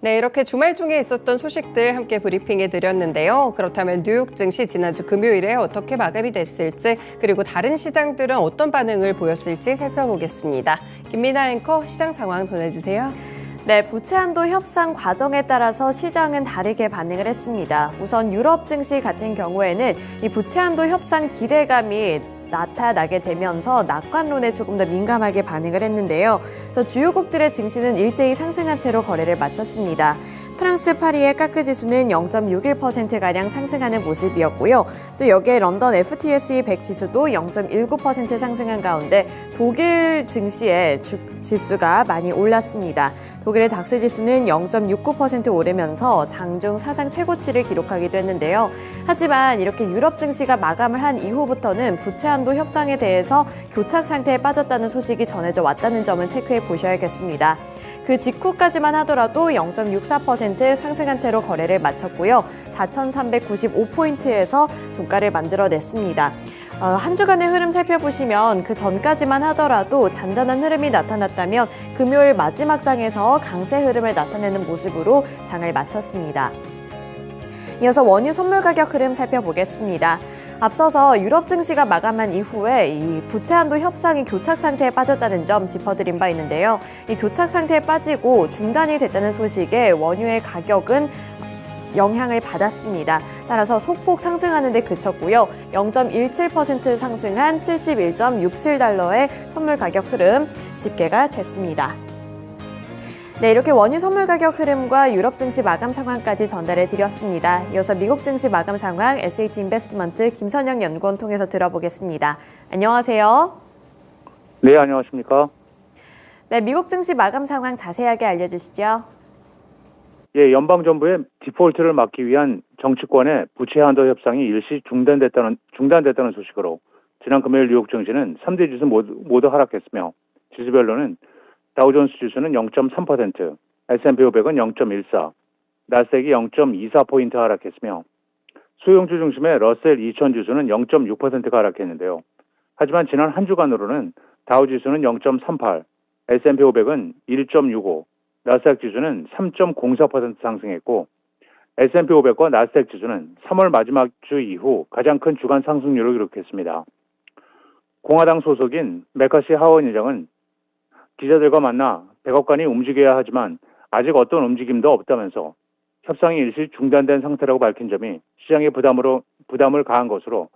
네, 이렇게 주말 중에 있었던 소식들 함께 브리핑해 드렸는데요. 그렇다면 뉴욕 증시 지난주 금요일에 어떻게 마감이 됐을지, 그리고 다른 시장들은 어떤 반응을 보였을지 살펴보겠습니다. 김민아 앵커 시장 상황 전해주세요. 네, 부채 한도 협상 과정에 따라서 시장은 다르게 반응을 했습니다. 우선 유럽 증시 같은 경우에는 이 부채 한도 협상 기대감이 나타나게 되면서 낙관론에 조금 더 민감하게 반응을 했는데요. 주요국들의 증시는 일제히 상승한 채로 거래를 마쳤습니다. 프랑스 파리의 까크 지수는 0.61%가량 상승하는 모습이었고요. 또 여기에 런던 FTSE 100 지수도 0.19% 상승한 가운데 독일 증시의 지수가 많이 올랐습니다. 독일의 닥스 지수는 0.69% 오르면서 장중 사상 최고치를 기록하기도 했는데요. 하지만 이렇게 유럽 증시가 마감을 한 이후부터는 부채 한도 협상에 대해서 교착 상태에 빠졌다는 소식이 전해져 왔다는 점은 체크해 보셔야겠습니다. 그 직후까지만 하더라도 0.64% 상승한 채로 거래를 마쳤고요. 4,395포인트에서 종가를 만들어냈습니다. 한 주간의 흐름 살펴보시면 그 전까지만 하더라도 잔잔한 흐름이 나타났다면 금요일 마지막 장에서 강세 흐름을 나타내는 모습으로 장을 마쳤습니다. 이어서 원유 선물 가격 흐름 살펴보겠습니다. 앞서서 유럽 증시가 마감한 이후에 이 부채 한도 협상이 교착 상태에 빠졌다는 점 짚어드린 바 있는데요. 이 교착 상태에 빠지고 중단이 됐다는 소식에 원유의 가격은 영향을 받았습니다. 따라서 소폭 상승하는 데 그쳤고요. 0.17% 상승한 71.67달러의 선물 가격 흐름 집계가 됐습니다. 네, 이렇게 원유 선물 가격 흐름과 유럽 증시 마감 상황까지 전달해 드렸습니다. 이어서 미국 증시 마감 상황 SH인베스트먼트 김선영 연구원 통해서 들어보겠습니다. 안녕하세요. 네, 안녕하십니까? 네, 미국 증시 마감 상황 자세하게 알려주시죠. 예, 연방정부의 디폴트를 막기 위한 정치권의 부채 한도 협상이 일시 중단됐다는 소식으로 지난 금요일 뉴욕 증시는 3대 지수 모두 하락했으며 지수별로는 다우존스 지수는 0.3%, S&P 500은 0.14, 나스닥이 0.24포인트 하락했으며 소형주 중심의 러셀 2000 지수는 0.6%가 하락했는데요. 하지만 지난 한 주간으로는 다우 지수는 0.38, S&P 500은 1.65, 나스닥 지수는 3.04% 상승했고 S&P 500과 나스닥 지수는 3월 마지막 주 이후 가장 큰 주간 상승률을 기록했습니다. 공화당 소속인 메카시 하원 의장은 기자들과 만나 백악관이 움직여야 하지만 아직 어떤 움직임도 없다면서 협상이 일시 중단된 상태라고 밝힌 점이 시장의 부담을 가한 것으로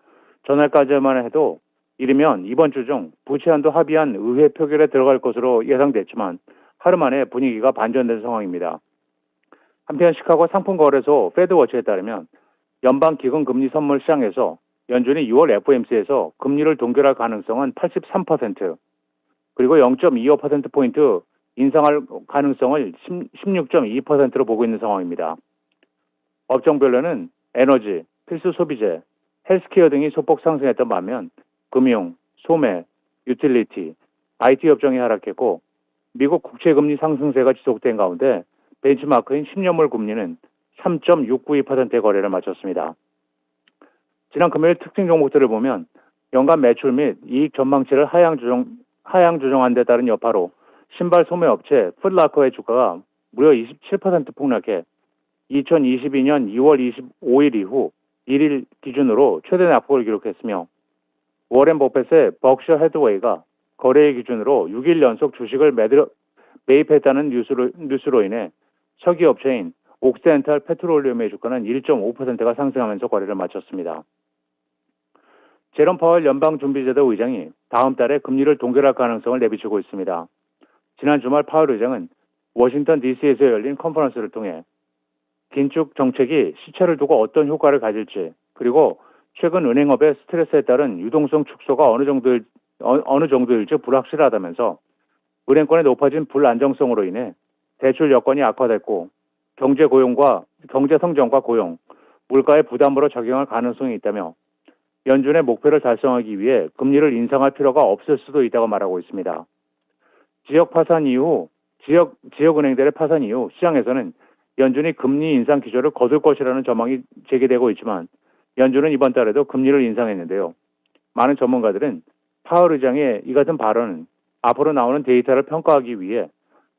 전날까지만 해도 이르면 이번 주 중 부채 한도 합의안 의회 표결에 들어갈 것으로 예상됐지만 하루 만에 분위기가 반전된 상황입니다. 한편 시카고 상품거래소 패드워치에 따르면 연방기금금리 선물 시장에서 연준이 6월 FOMC에서 금리를 동결할 가능성은 83%, 그리고 0.25%포인트 인상할 가능성을 16.2%로 보고 있는 상황입니다. 업종별로는 에너지, 필수 소비재, 헬스케어 등이 소폭 상승했던 반면 금융, 소매, 유틸리티, IT 업종이 하락했고 미국 국채금리 상승세가 지속된 가운데 벤치마크인 10년물 금리는 3.692%의 거래를 마쳤습니다. 지난 금요일 특징 종목들을 보면 연간 매출 및 이익 전망치를 하향 조정한 데 따른 여파로 신발 소매 업체 풋라커의 주가가 무려 27% 폭락해 2022년 2월 25일 이후 1일 기준으로 최대 낙폭을 기록했으며 워렌 버핏의 버크셔 해드웨이가 거래일 기준으로 6일 연속 주식을 매입했다는 뉴스로 인해 석유 업체인 옥시덴탈 페트롤리움의 주가는 1.5%가 상승하면서 거래를 마쳤습니다. 제롬 파월 연방준비제도 의장이 다음 달에 금리를 동결할 가능성을 내비치고 있습니다. 지난 주말 파월 의장은 워싱턴 DC에서 열린 컨퍼런스를 통해 긴축 정책이 시차를 두고 어떤 효과를 가질지, 그리고 최근 은행업의 스트레스에 따른 유동성 축소가 어느 정도일지 불확실하다면서 은행권의 높아진 불안정성으로 인해 대출 여건이 악화됐고 경제 성장과 고용, 물가의 부담으로 작용할 가능성이 있다며 연준의 목표를 달성하기 위해 금리를 인상할 필요가 없을 수도 있다고 말하고 있습니다. 지역은행들의 파산 이후 시장에서는 연준이 금리 인상 기조를 거둘 것이라는 전망이 제기되고 있지만 연준은 이번 달에도 금리를 인상했는데요. 많은 전문가들은 파월 의장의 이 같은 발언은 앞으로 나오는 데이터를 평가하기 위해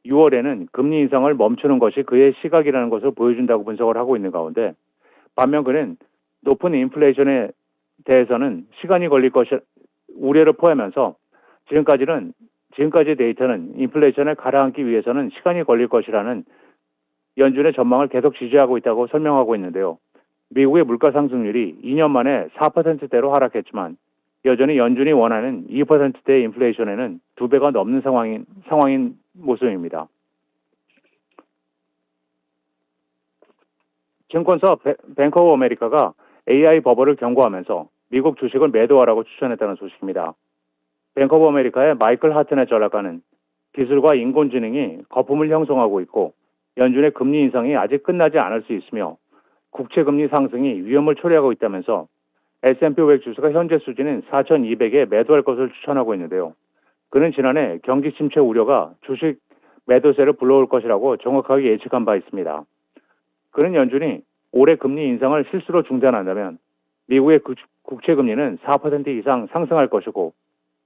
6월에는 금리 인상을 멈추는 것이 그의 시각이라는 것을 보여준다고 분석을 하고 있는 가운데 반면 그는 높은 인플레이션에 대해서는 시간이 걸릴 것이 우려를 포함하면서 지금까지의 데이터는 인플레이션을 가라앉기 위해서는 시간이 걸릴 것이라는 연준의 전망을 계속 지지하고 있다고 설명하고 있는데요. 미국의 물가 상승률이 2년 만에 4%대로 하락했지만 여전히 연준이 원하는 2%대의 인플레이션에는 2배가 넘는 상황인 모습입니다. 증권사 뱅크 오브 아메리카가 AI 버블을 경고하면서 미국 주식을 매도하라고 추천했다는 소식입니다. 뱅크 오브 아메리카의 마이클 하트넷 전략가는 기술과 인공지능이 거품을 형성하고 있고 연준의 금리 인상이 아직 끝나지 않을 수 있으며 국채금리 상승이 위험을 초래하고 있다면서 S&P 500 지수가 현재 수준인 4,200에 매도할 것을 추천하고 있는데요. 그는 지난해 경기 침체 우려가 주식 매도세를 불러올 것이라고 정확하게 예측한 바 있습니다. 그는 연준이 올해 금리 인상을 실수로 중단한다면 미국의 국채금리는 4% 이상 상승할 것이고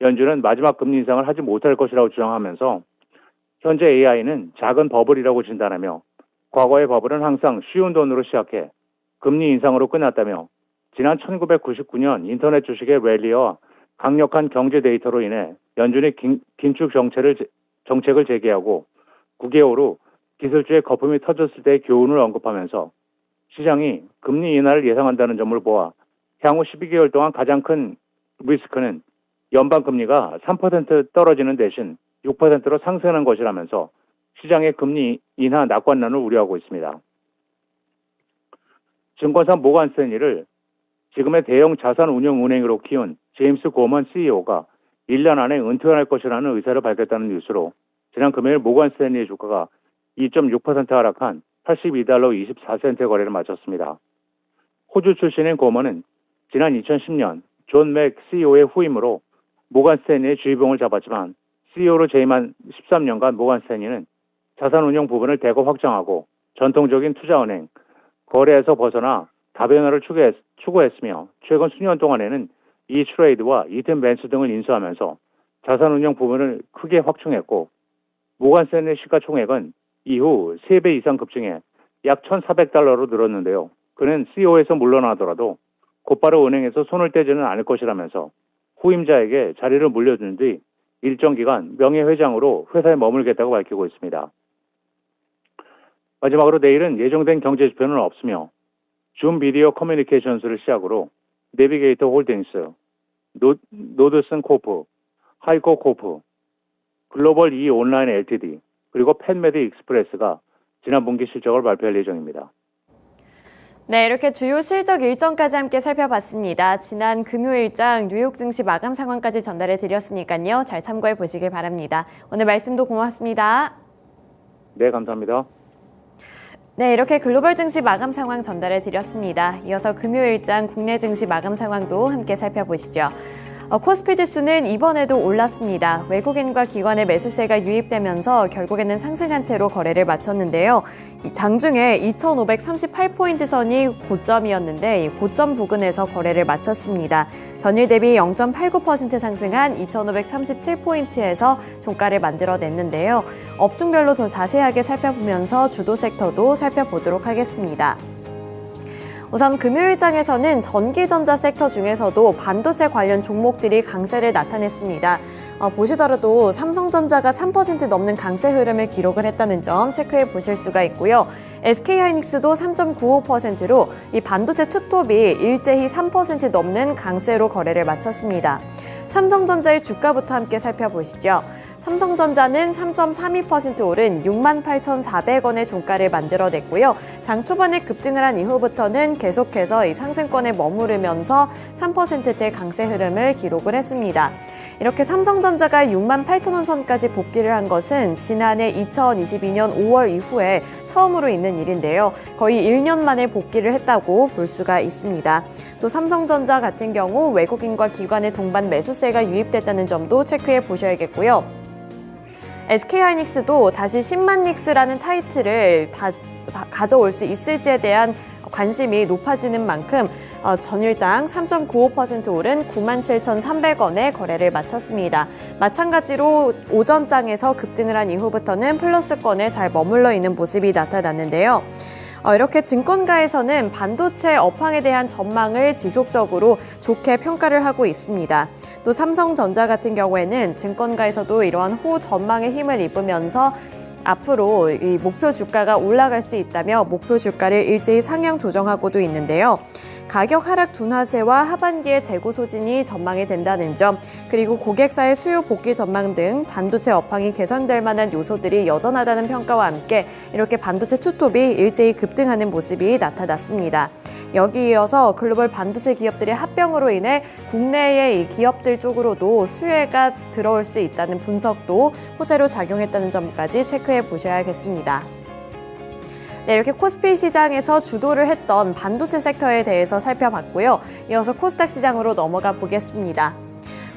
연준은 마지막 금리 인상을 하지 못할 것이라고 주장하면서 현재 AI는 작은 버블이라고 진단하며 과거의 버블은 항상 쉬운 돈으로 시작해 금리 인상으로 끝났다며 지난 1999년 인터넷 주식의 랠리와 강력한 경제 데이터로 인해 연준이 긴축 정책을 재개하고 9개월 후 기술주의 거품이 터졌을 때의 교훈을 언급하면서 시장이 금리 인하를 예상한다는 점을 보아 향후 12개월 동안 가장 큰 리스크는 연방금리가 3% 떨어지는 대신 6%로 상승하는 것이라면서 시장의 금리 인하 낙관론을 우려하고 있습니다. 증권사 모간 스탠리를 지금의 대형 자산 운용 은행으로 키운 제임스 고먼 CEO가 1년 안에 은퇴할 것이라는 의사를 밝혔다는 뉴스로 지난 금요일 모간 스탠리의 주가가 2.6% 하락한 82달러 24센트의 거래를 마쳤습니다. 호주 출신인 고먼은 지난 2010년 존 맥 CEO의 후임으로 모간 스탠리의 주의봉을 잡았지만 CEO로 재임한 13년간 모간 스탠리는 자산운용 부분을 대거 확장하고 전통적인 투자은행, 거래에서 벗어나 다변화를 추구했으며 최근 수년 동안에는 이트레이드와 이튼 벤츠 등을 인수하면서 자산운용 부분을 크게 확충했고 모간 스탠리 시가총액은 이후 3배 이상 급증해 약 1,400달러로 늘었는데요. 그는 CEO에서 물러나더라도 곧바로 은행에서 손을 떼지는 않을 것이라면서 후임자에게 자리를 물려준 뒤 일정 기간 명예회장으로 회사에 머물겠다고 밝히고 있습니다. 마지막으로 내일은 예정된 경제지표는 없으며 줌 비디오 커뮤니케이션스를 시작으로 내비게이터 홀딩스, 노드슨 코프, 하이코 코프, 글로벌 E 온라인 LTD, 그리고 펜메디 익스프레스가 지난 분기 실적을 발표할 예정입니다. 네, 이렇게 주요 실적 일정까지 함께 살펴봤습니다. 지난 금요일장 뉴욕 증시 마감 상황까지 전달해 드렸으니까요. 잘 참고해 보시길 바랍니다. 오늘 말씀도 고맙습니다. 네, 감사합니다. 네, 이렇게 글로벌 증시 마감 상황 전달해 드렸습니다. 이어서 금요일장 국내 증시 마감 상황도 함께 살펴보시죠. 코스피 지수는 이번에도 올랐습니다. 외국인과 기관의 매수세가 유입되면서 결국에는 상승한 채로 거래를 마쳤는데요. 장중에 2,538포인트 선이 고점이었는데 이 고점 부근에서 거래를 마쳤습니다. 전일 대비 0.89% 상승한 2,537포인트에서 종가를 만들어냈는데요. 업종별로 더 자세하게 살펴보면서 주도 섹터도 살펴보도록 하겠습니다. 우선 금요일장에서는 전기전자 섹터 중에서도 반도체 관련 종목들이 강세를 나타냈습니다. 보시더라도 삼성전자가 3% 넘는 강세 흐름을 기록을 했다는 점 체크해 보실 수가 있고요. SK하이닉스도 3.95%로 이 반도체 투톱이 일제히 3% 넘는 강세로 거래를 마쳤습니다. 삼성전자의 주가부터 함께 살펴보시죠. 삼성전자는 3.32% 오른 68,400원의 종가를 만들어냈고요. 장 초반에 급등을 한 이후부터는 계속해서 이 상승권에 머무르면서 3%대 강세 흐름을 기록을 했습니다. 이렇게 삼성전자가 68,000원 선까지 복귀를 한 것은 지난해 2022년 5월 이후에 처음으로 있는 일인데요. 거의 1년 만에 복귀를 했다고 볼 수가 있습니다. 또 삼성전자 같은 경우 외국인과 기관의 동반 매수세가 유입됐다는 점도 체크해 보셔야겠고요. SK하이닉스도 다시 10만 닉스라는 타이틀을 가져올 수 있을지에 대한 관심이 높아지는 만큼 전일장 3.95% 오른 97,300원에 거래를 마쳤습니다. 마찬가지로 오전장에서 급등을 한 이후부터는 플러스권에 잘 머물러 있는 모습이 나타났는데요. 이렇게 증권가에서는 반도체 업황에 대한 전망을 지속적으로 좋게 평가를 하고 있습니다. 또 삼성전자 같은 경우에는 증권가에서도 이러한 호전망의 힘을 입으면서 앞으로 이 목표 주가가 올라갈 수 있다며 목표 주가를 일제히 상향 조정하고도 있는데요. 가격 하락 둔화세와 하반기의 재고 소진이 전망이 된다는 점, 그리고 고객사의 수요 복귀 전망 등 반도체 업황이 개선될 만한 요소들이 여전하다는 평가와 함께 이렇게 반도체 투톱이 일제히 급등하는 모습이 나타났습니다. 여기에 이어서 글로벌 반도체 기업들의 합병으로 인해 국내의 이 기업들 쪽으로도 수혜가 들어올 수 있다는 분석도 호재로 작용했다는 점까지 체크해 보셔야겠습니다. 네, 이렇게 코스피 시장에서 주도를 했던 반도체 섹터에 대해서 살펴봤고요. 이어서 코스닥 시장으로 넘어가 보겠습니다.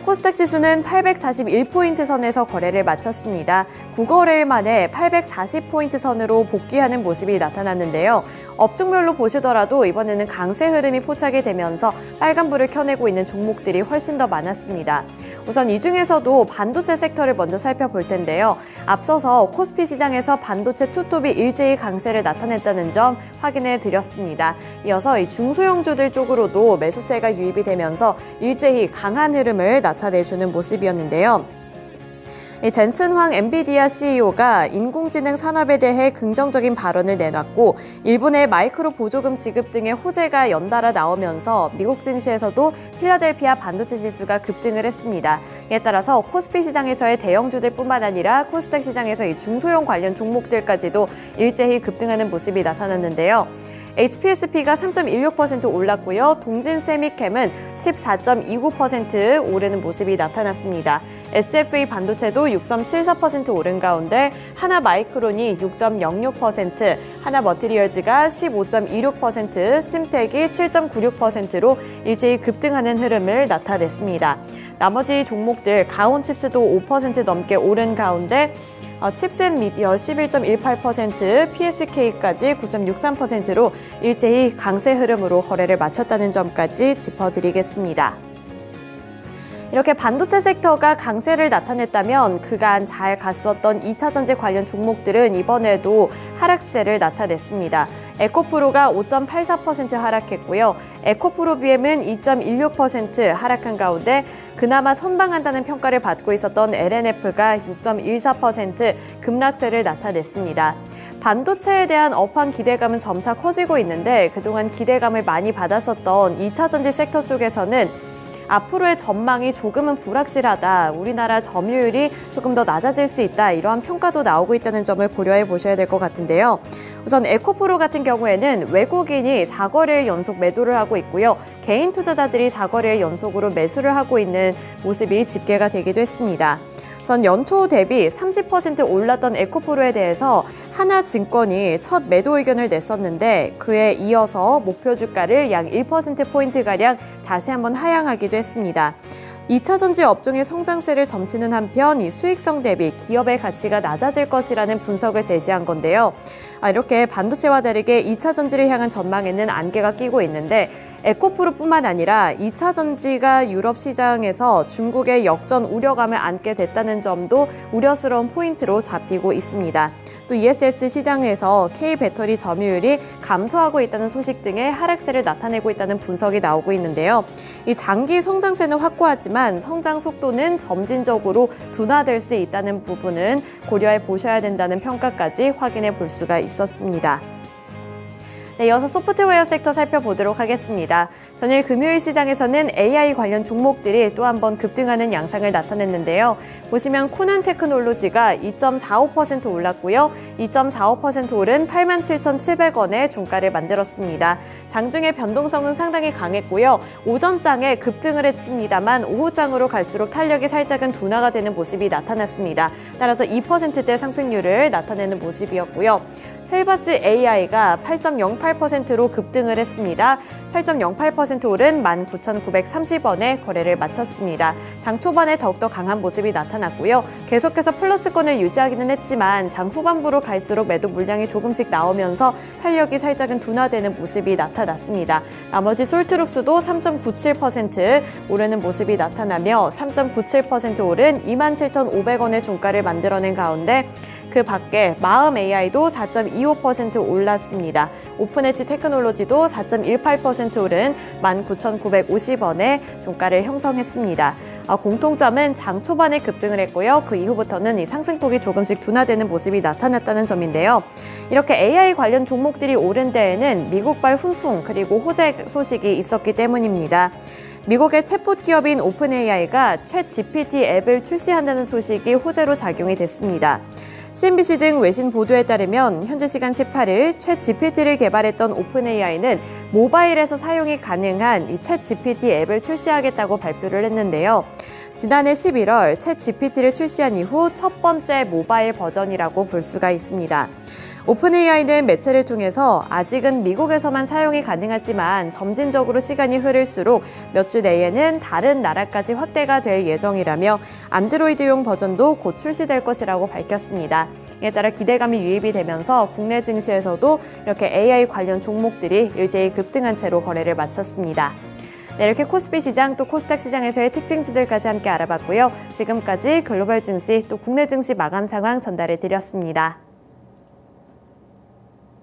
코스닥 지수는 841포인트 선에서 거래를 마쳤습니다. 9거래일 만에 840포인트 선으로 복귀하는 모습이 나타났는데요. 업종별로 보시더라도 이번에는 강세 흐름이 포착이 되면서 빨간불을 켜내고 있는 종목들이 훨씬 더 많았습니다. 우선 이 중에서도 반도체 섹터를 먼저 살펴볼 텐데요. 앞서서 코스피 시장에서 반도체 투톱이 일제히 강세를 나타냈다는 점 확인해 드렸습니다. 이어서 이 중소형주들 쪽으로도 매수세가 유입이 되면서 일제히 강한 흐름을 나타내주는 모습이었는데요. 젠슨 황 엔비디아 CEO가 인공지능 산업에 대해 긍정적인 발언을 내놨고 일본의 마이크로 보조금 지급 등의 호재가 연달아 나오면서 미국 증시에서도 필라델피아 반도체 지수가 급등을 했습니다. 이에 따라서 코스피 시장에서의 대형주들뿐만 아니라 코스닥 시장에서 이 중소형 관련 종목들까지도 일제히 급등하는 모습이 나타났는데요. HPSP가 3.16% 올랐고요. 동진세미캠은 14.29% 오르는 모습이 나타났습니다. SFA 반도체도 6.74% 오른 가운데 하나마이크론이 6.06%, 하나머티리얼즈가 15.26%, 심텍이 7.96%로 일제히 급등하는 흐름을 나타냈습니다. 나머지 종목들 가온칩스도 5% 넘게 오른 가운데 칩셋미디어 11.18%, PSK까지 9.63%로 일제히 강세 흐름으로 거래를 마쳤다는 점까지 짚어드리겠습니다. 이렇게 반도체 섹터가 강세를 나타냈다면 그간 잘 갔었던 2차전지 관련 종목들은 이번에도 하락세를 나타냈습니다. 에코프로가 5.84% 하락했고요. 에코프로비엠은 2.16% 하락한 가운데 그나마 선방한다는 평가를 받고 있었던 LNF가 6.14% 급락세를 나타냈습니다. 반도체에 대한 업황 기대감은 점차 커지고 있는데 그동안 기대감을 많이 받았었던 2차전지 섹터 쪽에서는 앞으로의 전망이 조금은 불확실하다. 우리나라 점유율이 조금 더 낮아질 수 있다. 이러한 평가도 나오고 있다는 점을 고려해 보셔야 될 것 같은데요. 우선 에코프로 같은 경우에는 외국인이 4거래일 연속 매도를 하고 있고요. 개인 투자자들이 4거래일 연속으로 매수를 하고 있는 모습이 집계가 되기도 했습니다. 우선 연초 대비 30% 올랐던 에코프로에 대해서 하나증권이 첫 매도 의견을 냈었는데 그에 이어서 목표 주가를 약 1%포인트가량 다시 한번 하향하기도 했습니다. 2차전지 업종의 성장세를 점치는 한편 이 수익성 대비 기업의 가치가 낮아질 것이라는 분석을 제시한 건데요. 이렇게 반도체와 다르게 2차전지를 향한 전망에는 안개가 끼고 있는데 에코프로뿐만 아니라 2차전지가 유럽 시장에서 중국의 역전 우려감을 안게 됐다는 점도 우려스러운 포인트로 잡히고 있습니다. 또 ESS 시장에서 K배터리 점유율이 감소하고 있다는 소식 등의 하락세를 나타내고 있다는 분석이 나오고 있는데요. 이 장기 성장세는 확고하지만 성장 속도는 점진적으로 둔화될 수 있다는 부분은 고려해 보셔야 된다는 평가까지 확인해 볼 수가 있었습니다. 네, 이어서 소프트웨어 섹터 살펴보도록 하겠습니다. 전일 금요일 시장에서는 AI 관련 종목들이 또 한 번 급등하는 양상을 나타냈는데요. 보시면 코난 테크놀로지가 2.45% 올랐고요. 2.45% 오른 87,700원의 종가를 만들었습니다. 장중의 변동성은 상당히 강했고요. 오전장에 급등을 했습니다만 오후장으로 갈수록 탄력이 살짝은 둔화가 되는 모습이 나타났습니다. 따라서 2%대 상승률을 나타내는 모습이었고요. 셀바스 AI가 8.08%로 급등을 했습니다. 8.08% 오른 19,930원에 거래를 마쳤습니다. 장 초반에 더욱더 강한 모습이 나타났고요. 계속해서 플러스권을 유지하기는 했지만 장 후반부로 갈수록 매도 물량이 조금씩 나오면서 탄력이 살짝은 둔화되는 모습이 나타났습니다. 나머지 솔트룩스도 3.97% 오르는 모습이 나타나며 3.97% 오른 27,500원의 종가를 만들어낸 가운데 그 밖에 마음 AI도 4.25% 올랐습니다. 오픈엣지 테크놀로지도 4.18% 오른 19,950원에 종가를 형성했습니다. 공통점은 장 초반에 급등을 했고요. 그 이후부터는 이 상승폭이 조금씩 둔화되는 모습이 나타났다는 점인데요. 이렇게 AI 관련 종목들이 오른 데에는 미국발 훈풍 그리고 호재 소식이 있었기 때문입니다. 미국의 챗봇 기업인 오픈AI가 챗 GPT 앱을 출시한다는 소식이 호재로 작용이 됐습니다. CNBC 등 외신 보도에 따르면 현지 시간 18일 챗 GPT를 개발했던 오픈AI는 모바일에서 사용이 가능한 이 챗 GPT 앱을 출시하겠다고 발표를 했는데요. 지난해 11월 챗 GPT를 출시한 이후 첫 번째 모바일 버전이라고 볼 수가 있습니다. 오픈AI는 매체를 통해서 아직은 미국에서만 사용이 가능하지만 점진적으로 시간이 흐를수록 몇 주 내에는 다른 나라까지 확대가 될 예정이라며 안드로이드용 버전도 곧 출시될 것이라고 밝혔습니다. 이에 따라 기대감이 유입이 되면서 국내 증시에서도 이렇게 AI 관련 종목들이 일제히 급등한 채로 거래를 마쳤습니다. 네, 이렇게 코스피 시장 또 코스닥 시장에서의 특징주들까지 함께 알아봤고요. 지금까지 글로벌 증시 또 국내 증시 마감 상황 전달해 드렸습니다.